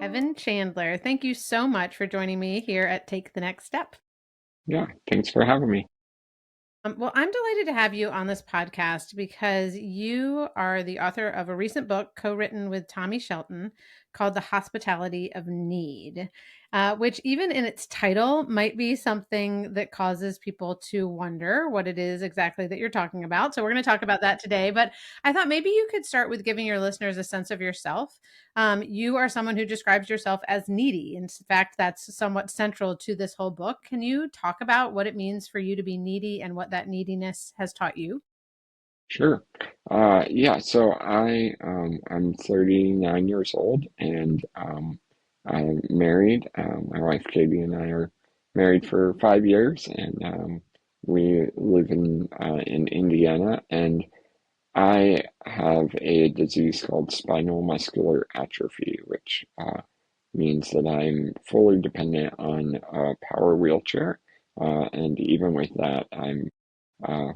Kevan Chandler, thank you so much for joining me here at Take the Next Step. Yeah, thanks for having me. Well, I'm delighted to have you on this podcast because you are the author of a recent book co-written with Tommy Shelton called The Hospitality of Need, which even in its title might be something that causes people to wonder what it is exactly that you're talking about. So we're going to talk about that today. But I thought maybe you could start with giving your listeners a sense of yourself. You are someone who describes yourself as needy. In fact, that's somewhat central to this whole book. Can you talk about what it means for you to be needy and what that neediness has taught you? Sure. Yeah, so I'm 39 years old and I'm married. My wife Katie and I are married for 5 years, and we live in Indiana. And I have a disease called spinal muscular atrophy, which means that I'm fully dependent on a power wheelchair. And even with that, I'm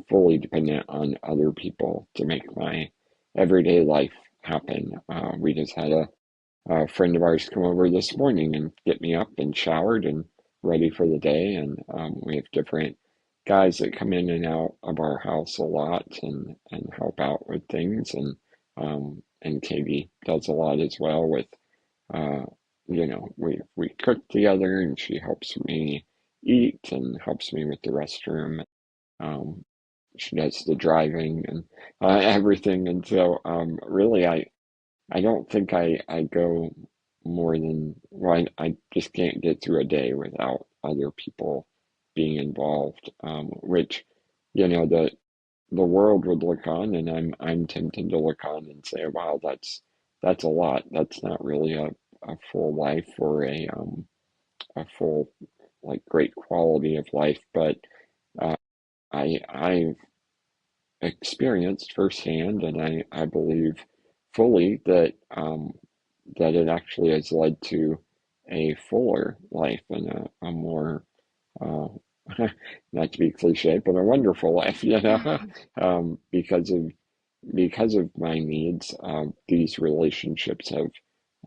fully dependent on other people to make my everyday life happen. We just had a friend of ours come over this morning and get me up and showered and ready for the day. And we have different guys that come in and out of our house a lot and help out with things. And Katie does a lot as well with, uh, we cook together and she helps me eat and helps me with the restroom. Um, she does the driving and everything. And so, really, I don't think I go more than, well, I just can't get through a day without other people being involved, which, the world would look on, and I'm tempted to look on and say, wow, that's a lot. That's not really a full life or a full, like, great quality of life. But uh, I've experienced firsthand, and I believe fully that it actually has led to a fuller life and a more, uh, not to be cliche, but a wonderful life, because of my needs. These relationships have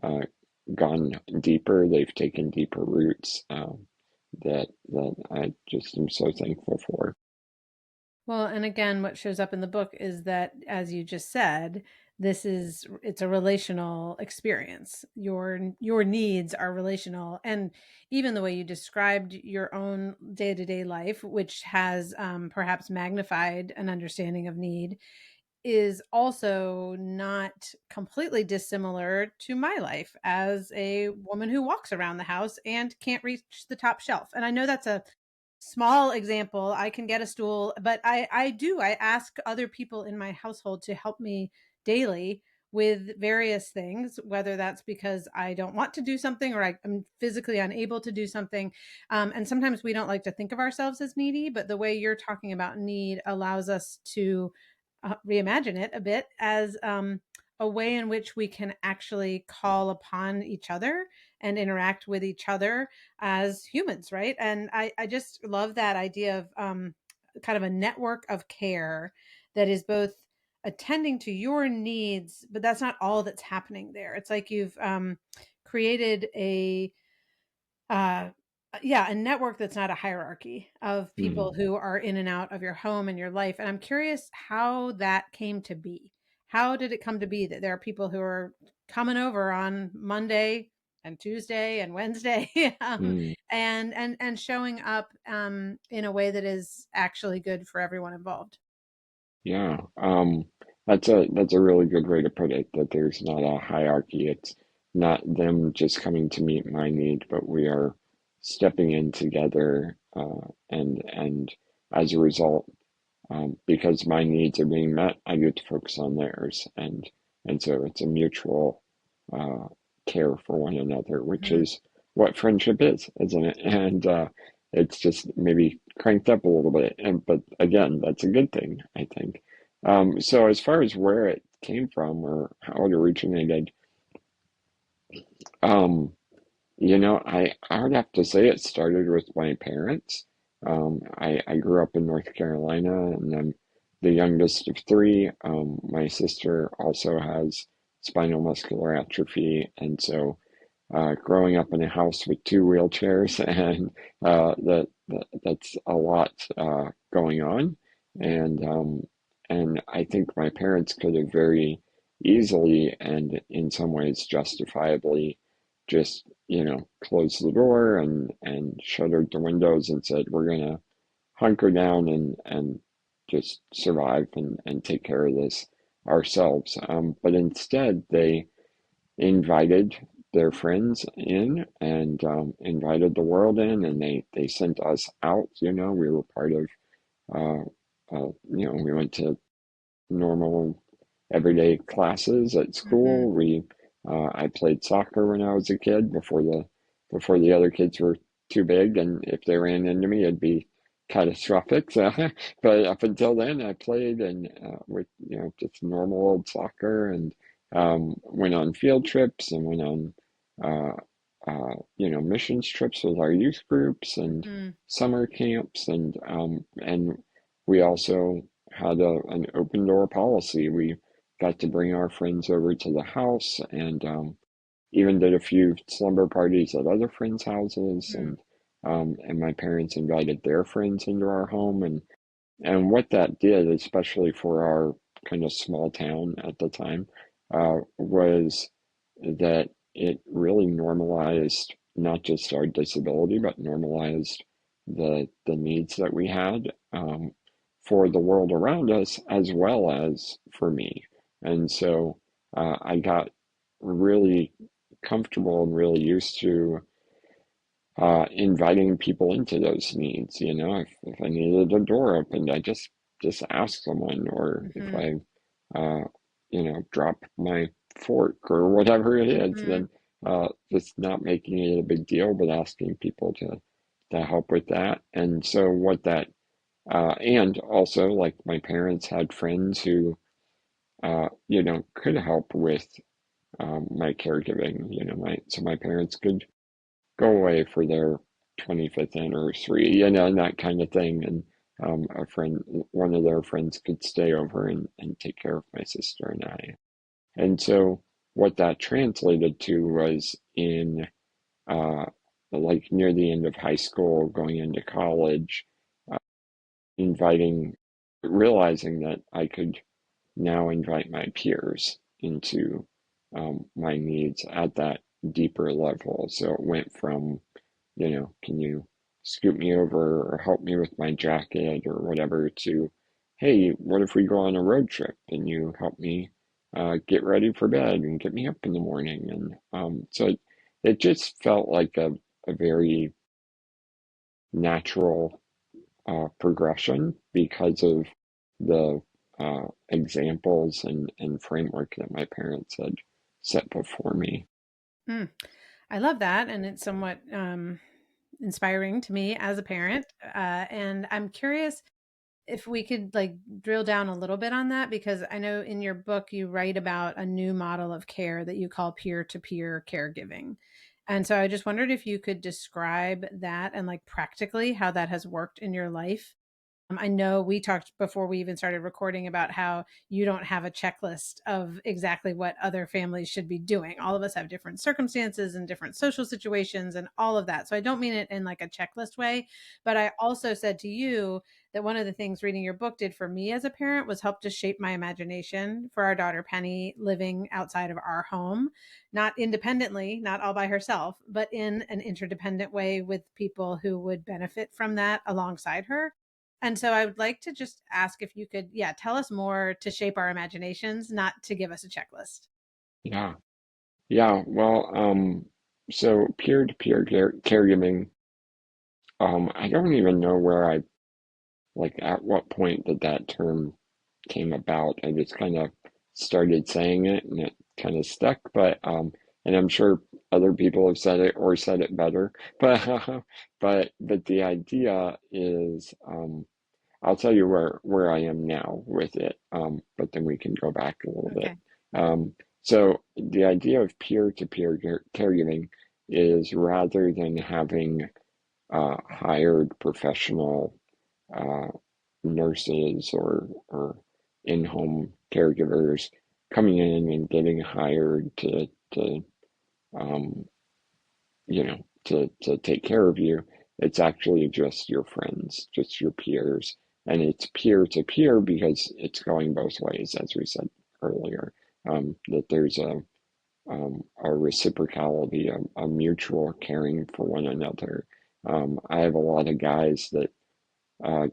uh, gone deeper. They've taken deeper roots, that I just am so thankful for. Well, and again, what shows up in the book is that, as you just said, it's a relational experience. Your needs are relational, and even the way you described your own day-to-day life, which has perhaps magnified an understanding of need, is also not completely dissimilar to my life as a woman who walks around the house and can't reach the top shelf. And I know that's a small example. I can get a stool, but I ask other people in my household to help me daily with various things, whether that's because I don't want to do something or I'm physically unable to do something. And sometimes we don't like to think of ourselves as needy, but the way you're talking about need allows us to reimagine it a bit as a way in which we can actually call upon each other and interact with each other as humans, right? And I just love that idea of kind of a network of care that is both attending to your needs, but that's not all that's happening there. It's like you've created uh, a network that's not a hierarchy of people Mm, who are in and out of your home and your life. And I'm curious how that came to be. How did it come to be that there are people who are coming over on Monday and Tuesday and Wednesday, mm. and showing up in a way that is actually good for everyone involved? Yeah, that's a really good way to put it, that there's not a hierarchy. It's not them just coming to meet my need, but we are stepping in together, and as a result, because my needs are being met, I get to focus on theirs, and so it's a mutual uh, care for one another, which Mhm. is what friendship is, isn't it? And it's just maybe cranked up a little bit, and but again, that's a good thing, I think. So as far as where it came from or how it originated, um, I would have to say it started with my parents. I grew up in North Carolina, and I'm the youngest of three. My sister also has spinal muscular atrophy, and so growing up in a house with two wheelchairs, and that's a lot going on, and I think my parents could have very easily and in some ways justifiably just closed the door and shuttered the windows and said we're gonna hunker down and just survive and take care of this ourselves. But instead, they invited their friends in and invited the world in, and they sent us out. We were part of, we went to normal everyday classes at Hmm. school. I played soccer when I was a kid before the other kids were too big, and if they ran into me, it'd be catastrophic. So, but up until then, I played and with just normal old soccer, and went on field trips and went on missions trips with our youth groups and Mm. summer camps, and we also had an open door policy. We got to bring our friends over to the house, and even did a few slumber parties at other friends' houses, Mm. and my parents invited their friends into our home, and what that did, especially for our kind of small town at the time, was that it really normalized not just our disability, but normalized the needs that we had, for the world around us as well as for me. And so I got really comfortable and really used to inviting people into those needs. If I needed a door opened, I just ask someone, or if Hmm. I, drop my fork or whatever it is, Hmm. then just not making it a big deal, but asking people to help with that. And so and also like my parents had friends who, could help with my caregiving. My parents could go away for their 25th anniversary, and that kind of thing. And one of their friends could stay over and take care of my sister and I. And so what that translated to was in uh, like near the end of high school, going into college, uh, inviting, realizing that I could now invite my peers into my needs at that deeper level. So it went from, can you scoot me over or help me with my jacket or whatever, to, hey, what if we go on a road trip and you help me get ready for bed and get me up in the morning? And so it just felt like a very natural progression because of the examples and framework that my parents had set before me. Mm. I love that, and it's somewhat inspiring to me as a parent. And I'm curious if we could like drill down a little bit on that, because I know in your book you write about a new model of care that you call peer-to-peer caregiving. And so I just wondered if you could describe that and like practically how that has worked in your life. I know we talked before we even started recording about how you don't have a checklist of exactly what other families should be doing. All of us have different circumstances and different social situations and all of that. So I don't mean it in like a checklist way, but I also said to you that one of the things reading your book did for me as a parent was help to shape my imagination for our daughter Penny living outside of our home, not independently, not all by herself, but in an interdependent way with people who would benefit from that alongside her. And so I would like to just ask if you could, yeah, tell us more to shape our imaginations, not to give us a checklist. Yeah. Yeah. Well, so peer-to-peer caregiving, I don't even know where like at what point did that term came about. I just kind of started saying it and it kind of stuck, and I'm sure other people have said it or said it better, but, but the idea is, I'll tell you where I am now with it, but then we can go back a little bit. Okay. So the idea of peer-to-peer caregiving is, rather than having hired professional uh, nurses or in-home caregivers coming in and getting hired to um, to take care of you. It's actually just your friends, just your peers. And it's peer to peer because it's going both ways, as we said earlier, that there's a reciprocality, a mutual caring for one another. I have a lot of guys that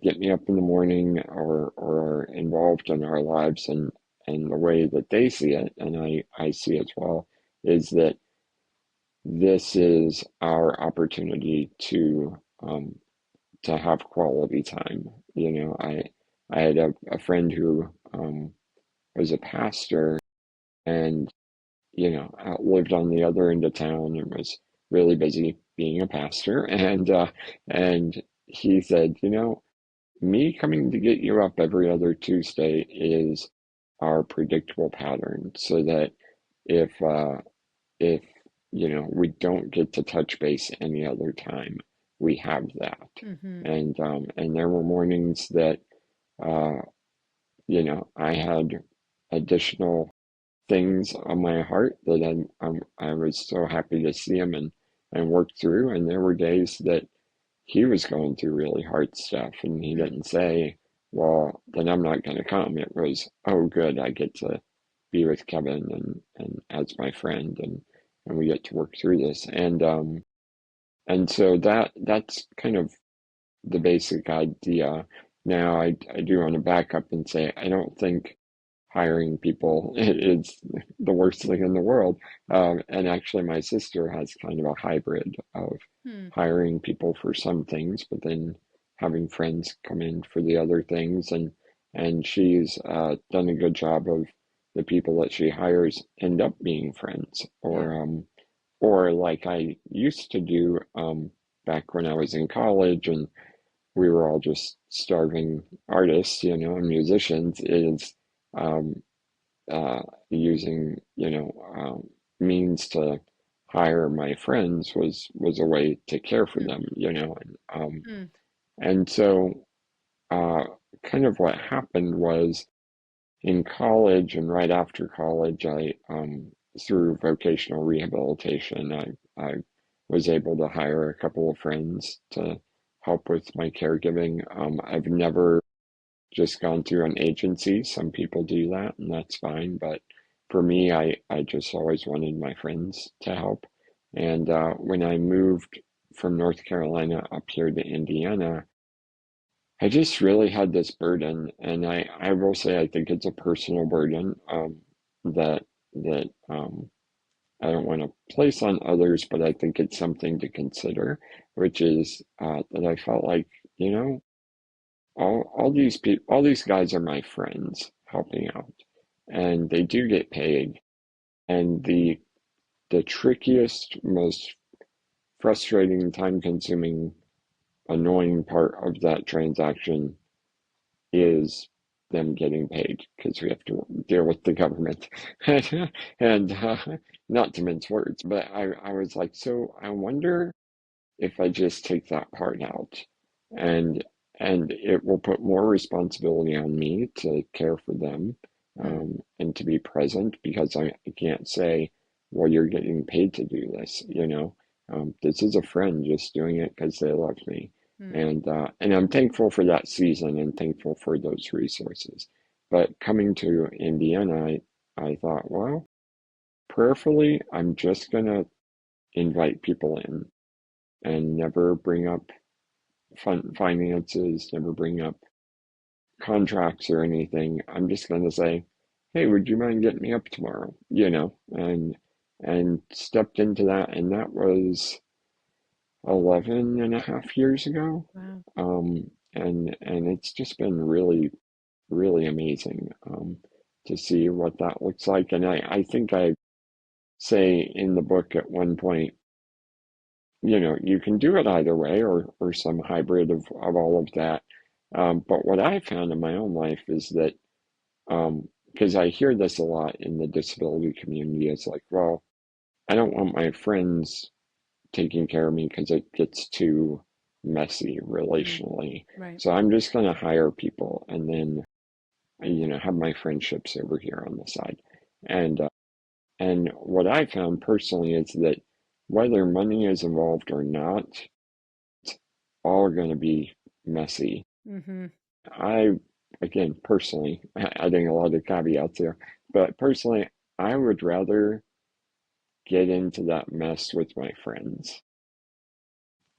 get me up in the morning or are involved in our lives, and the way that they see it, and I see as well, is that this is our opportunity to have quality time. I had a friend who was a pastor and lived on the other end of town and was really busy being a pastor, and he said, me coming to get you up every other Tuesday is our predictable pattern, so that if we don't get to touch base any other time, we have that. Mm-hmm. And there were mornings that uh, I had additional things on my heart that I was so happy to see him and work through. And there were days that he was going through really hard stuff, and he didn't say, well, then I'm not going to come. It was, oh, good, I get to be with Kevin and as my friend, and we get to work through this. And so that's kind of the basic idea. Now, I do want to back up and say I don't think hiring people is the worst thing in the world. And actually, my sister has kind of a hybrid of Hmm. hiring people for some things, but then having friends come in for the other things. And she's done a good job of the people that she hires end up being friends, Yeah. or like I used to do back when I was in college and we were all just starving artists, and musicians, is um, uh, using, means to hire my friends was a way to care for Hmm. them, Hmm. and so uh, kind of what happened was in college and right after college, I through vocational rehabilitation, I was able to hire a couple of friends to help with my caregiving. I've never just gone through an agency. Some people do that, and that's fine. But for me, I just always wanted my friends to help. And when I moved from North Carolina up here to Indiana, I just really had this burden, and I will say I think it's a personal burden that that I don't want to place on others, but I think it's something to consider, which is that I felt like, you know, all these people, all these guys are my friends helping out, and they do get paid. And the trickiest, most frustrating, time-consuming, annoying part of that transaction is them getting paid because we have to deal with the government, and not to mince words, but I was like, so I wonder if I just take that part out, and it will put more responsibility on me to care for them, Hmm. and to be present, because I can't say, well, you're getting paid to do this, this is a friend just doing it because they love me. Hmm. And I'm thankful for that season and thankful for those resources. But coming to Indiana, I thought, well, prayerfully, I'm just gonna invite people in and never bring up finances, never bring up contracts or anything. I'm just going to say, hey, would you mind getting me up tomorrow? And stepped into that. And that was 11 and a half years ago. Wow. And it's just been really, really amazing to see what that looks like. And I think I say in the book at one point, you can do it either way or some hybrid of all of that. But what I found in my own life is that, because I hear this a lot in the disability community, it's like, well, I don't want my friends taking care of me because it gets too messy Hmm. relationally. Right. So I'm just going to hire people and then, have my friendships over here on the side. And, uh, and what I found personally is that whether money is involved or not, it's all going to be messy. Mm-hmm. I, again, personally, adding a lot of caveats here, but personally, I would rather get into that mess with my friends.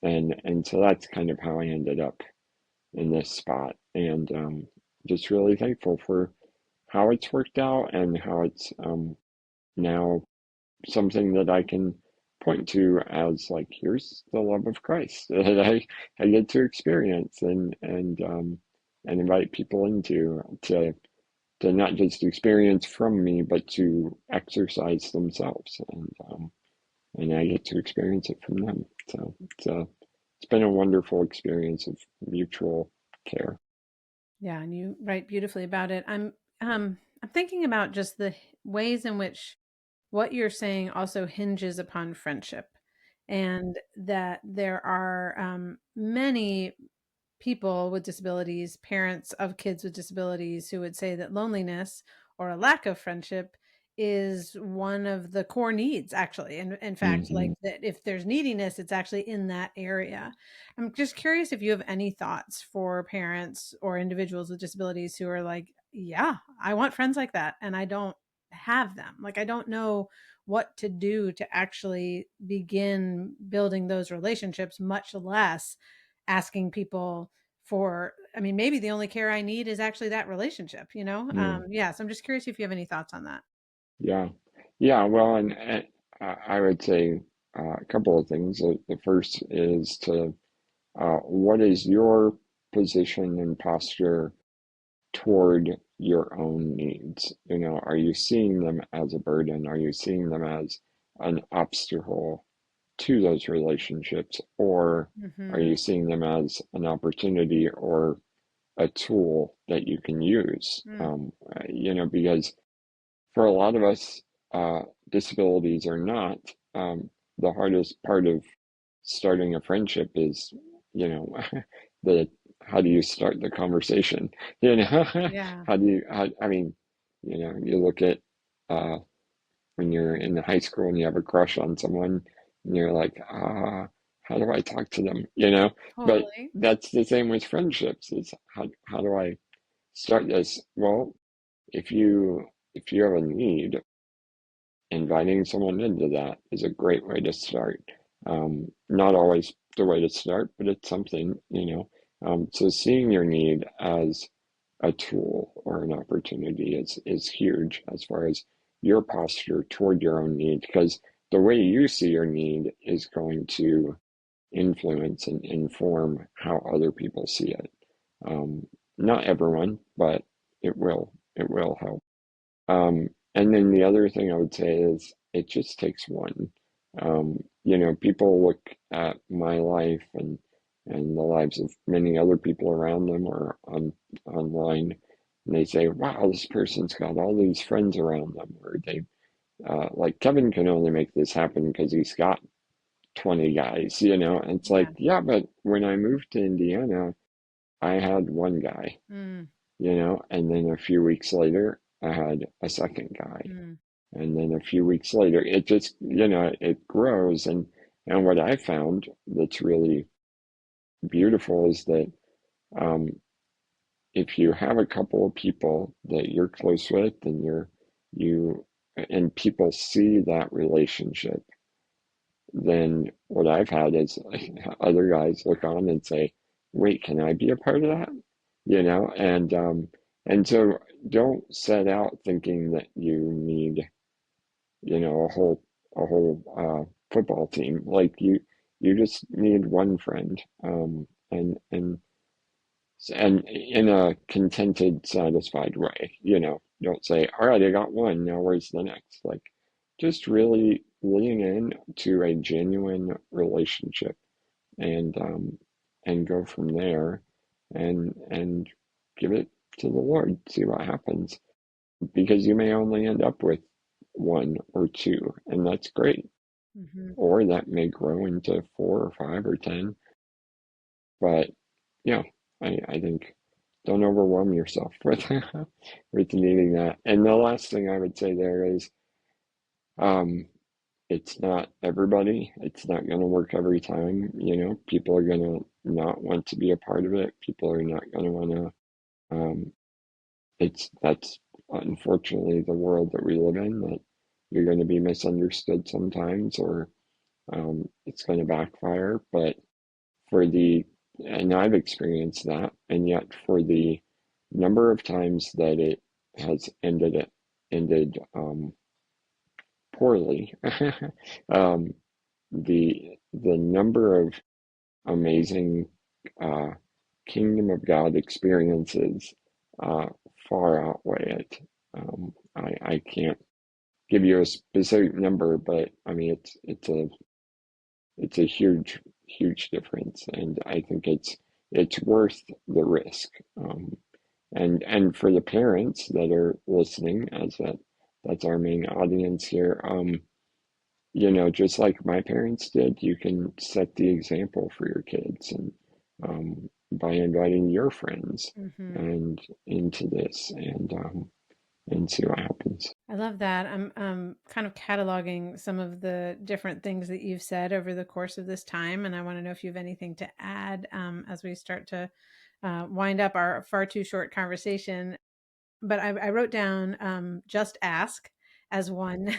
And so that's kind of how I ended up in this spot. And just really thankful for how it's worked out and how it's now something that I can point to as like, here's the love of Christ that I get to experience and invite people into to not just experience from me, but to exercise themselves. And I get to experience it from them. So it's been a wonderful experience of mutual care. Yeah, and you write beautifully about it. I'm thinking about just the ways in which what you're saying also hinges upon friendship, and that there are many people with disabilities, parents of kids with disabilities, who would say that loneliness or a lack of friendship is one of the core needs, actually. And in fact, like Hmm. that, if there's neediness, it's actually in that area. I'm just curious if you have any thoughts for parents or individuals with disabilities who are like, yeah, I want friends like that, and I don't have them. Like, I don't know what to do to actually begin building those relationships, much less asking people for, I mean, maybe the only care I need is actually that relationship, you know? Mm, Yeah, so I'm just curious if you have any thoughts on that. yeah. Yeah. Well, and I would say a couple of things. The first is to what is your position and posture toward your own needs? You know, are you seeing them as a burden? Are you seeing them as an obstacle to those relationships? Or are Mhm. you seeing them as an opportunity or a tool that you can use? Mm, You know, because for a lot of us, uh, disabilities or not, the hardest part of starting a friendship is, you know, the how do you start the conversation? You know, yeah. I mean, you know, you look at uh, when you're in high school and you have a crush on someone, and you're like, how do I talk to them? You know, but Totally. that's the same with friendships. Is how do I start this? Well, if you have a need, inviting someone into that is a great way to start. Not always the way to start, but it's something, you know. So seeing your need as a tool or an opportunity is huge as far as your posture toward your own need, because the way you see your need is going to influence and inform how other people see it. Not everyone, but it will help. And then the other thing I would say is it just takes one. You know, people look at my life and the lives of many other people around them or online, and they say, "Wow, this person's got all these friends around them," or they like Kevin can only make this happen because he's got 20 guys, you know. And it's like, Yeah. yeah, but when I moved to Indiana, I had one guy, Mm, you know, and then a few weeks later, I had a second guy. mm, And then a few weeks later, it just, you know, it grows. And what I found that's really beautiful is that um, if you have a couple of people that you're close with and you, and people see that relationship, then what I've had is other guys look on and say, wait, can I be a part of that? You know, and so don't set out thinking that you need, you know, a whole football team. Like you just need one friend, and in a contented, satisfied way. You know, don't say, "All right, I got one. Now where's the next?" Like, just really lean in to a genuine relationship, and go from there, and give it to the Lord. See what happens, because you may only end up with one or two, and that's great. mhm. Or that may grow into four or five or 10. But yeah, I think don't overwhelm yourself with with needing that. And the last thing I would say there is, um, it's not everybody. It's not going to work every time. People are going to not want to be a part of it. People are not going to want to. Um, that's unfortunately the world that we live in. That you're going to be misunderstood sometimes, or it's going to backfire. But for the, and I've experienced that, and yet for the number of times that it has ended poorly, um, the number of amazing uh, kingdom of God experiences uh, far outweigh it. I can't give you a specific number, but I mean it's a huge difference, and I think it's worth the risk. And for the parents that are listening, as that's our main audience here. Just like my parents did, you can set the example for your kids, and by inviting your friends Hmm. and into this, and see what happens. I love that. I'm kind of cataloging some of the different things that you've said over the course of this time, and I want to know if you have anything to add as we start to wind up our far too short conversation. But I wrote down just ask as one,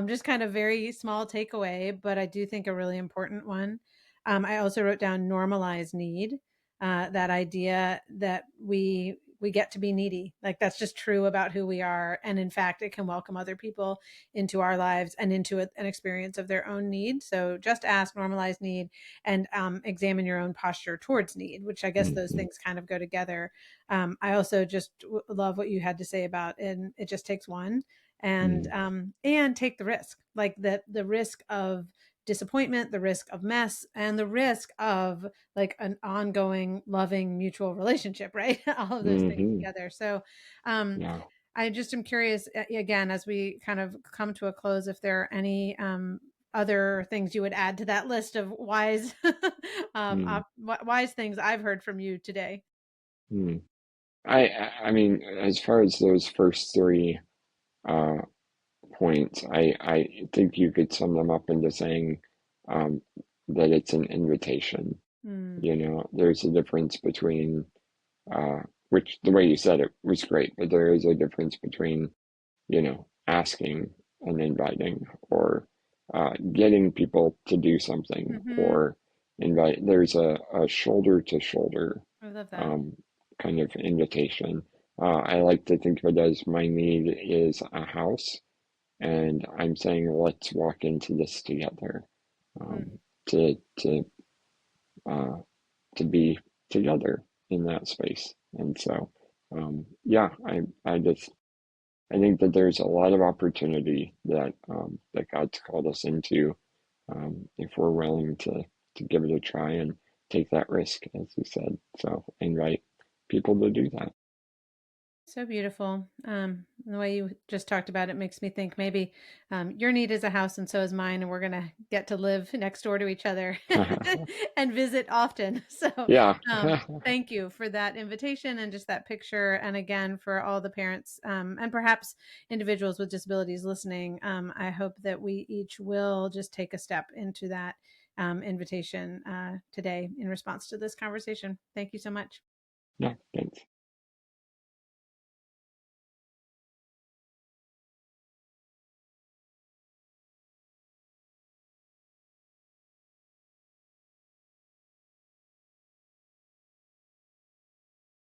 just kind of very small takeaway, but I do think a really important one. I also wrote down normalize need, that idea that we get to be needy, like that's just true about who we are, and in fact it can welcome other people into our lives and into an experience of their own need. So just ask, normalize need, and examine your own posture towards need, which I guess those Hmm. things kind of go together. I also just love what you had to say about, and it just takes one, and take the risk, like the risk of disappointment, the risk of mess, and the risk of like an ongoing loving mutual relationship, right? All of those things Hmm. together. So um Yeah. I just am curious, again, as we kind of come to a close, if there are any other things you would add to that list of wise Mm. wise things I've heard from you today. Mm. I mean, as far as those first three uh, points, I think you could sum them up into saying um, that it's an invitation. Mm. There's a difference between, uh, which the way you said it was great, but there is a difference between, asking and inviting, or getting people to do something, Hmm. or invite. There's a shoulder to shoulder I love that. um, kind of invitation. I like to think of it as my need is a house, and I'm saying let's walk into this together, Mm. um, to to uh, to be together in that space. And so, yeah, I think that there's a lot of opportunity that God's called us into, if we're willing to give it a try and take that risk, as you said. So invite people to do that. So beautiful. The way you just talked about it makes me think maybe your need is a house and so is mine, and we're going to get to live next door to each other and visit often. So, Yeah. thank you for that invitation and just that picture. And again, for all the parents and perhaps individuals with disabilities listening, I hope that we each will just take a step into that invitation today in response to this conversation. Thank you so much. Yeah. Thanks.